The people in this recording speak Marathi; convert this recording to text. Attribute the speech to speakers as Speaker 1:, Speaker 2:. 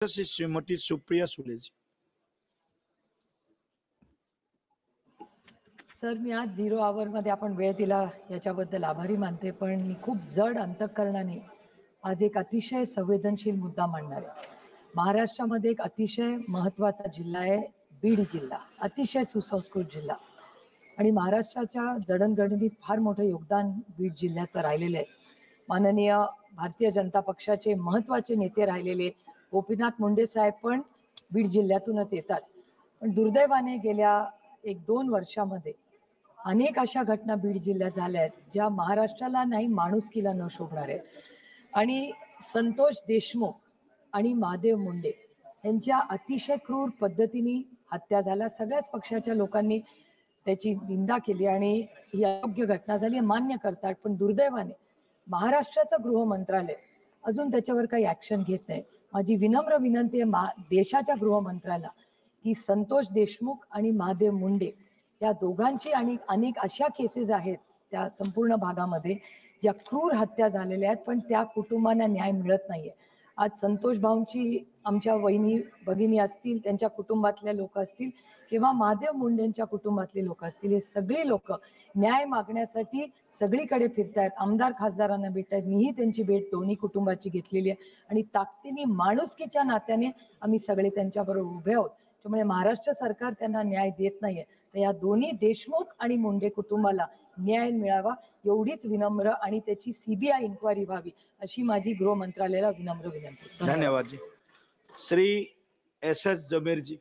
Speaker 1: श्रीमती सुप्रिया सुले जी।
Speaker 2: सर, मी आज 0 आवरमध्ये आपण वेळ दिला याच्याबद्दल आभारी मानते, पण मी खूप जड अंतःकरणाने आज एक अतिशय संवेदनशील मुद्दा मांडणार आहे। महाराष्ट्रामध्ये एक अतिशय महत्त्वाचा जिल्हा आहे बीड जिल्हा, अतिशय सुसंस्कृत जिल्हा आणि महाराष्ट्राच्या जडणघडणीत फार मोठं योगदान बीड जिल्ह्याचं राहिलेलं आहे। माननीय भारतीय जनता पक्षाचे महत्त्वाचे नेते राहिलेले गोपीनाथ मुंडे साहेब पण बीड जिल्ह्यातूनच येतात, पण दुर्दैवाने गेल्या 1-2 वर्षामध्ये अनेक अशा घटना बीड जिल्ह्यात झाल्या आहेत ज्या महाराष्ट्राला नाही माणुसकीला न शोभणार आहेत। आणि संतोष देशमुख आणि महादेव मुंडे यांच्या अतिशय क्रूर पद्धतीने हत्या झाल्या। सगळ्याच पक्षाच्या लोकांनी त्याची निंदा केली आणि ही अयोग्य घटना झाली मान्य करतात, पण दुर्दैवाने महाराष्ट्राचं गृह मंत्रालय अजून त्याच्यावर काही ॲक्शन घेत नाही। माझी विनम्र विनंती आहे देशाच्या गृहमंत्र्याला की संतोष देशमुख आणि महादेव मुंडे या दोघांची आणि अनेक अशा केसेस आहेत त्या संपूर्ण भागामध्ये ज्या क्रूर हत्या झालेल्या आहेत, पण त्या कुटुंबांना न्याय मिळत नाहीये। आज संतोष भाऊंची आमच्या वहिनी भगिनी असतील, त्यांच्या कुटुंबातले लोक असतील किंवा महादेव मुंडेंच्या कुटुंबातले लोक असतील, हे सगळे लोक न्याय मागण्यासाठी सगळीकडे फिरतायत, आमदार खासदारांना भेटतायत। मीही त्यांची भेट दोन्ही कुटुंबाची घेतलेली आहे आणि ताकदीने माणुसकीच्या नात्याने आम्ही सगळे त्यांच्याबरोबर उभे आहोत। त्यामुळे महाराष्ट्र सरकार त्यांना न्याय देत नाहीये, तर या दोन्ही देशमुख आणि मुंडे कुटुंबाला न्याय मिळावा एवढीच विनम्र आणि त्याची CBI इन्क्वायरी व्हावी अशी माझी गृह मंत्रालयाला विनम्र विनंती।
Speaker 1: धन्यवाद जी। श्री SS जमीर जी।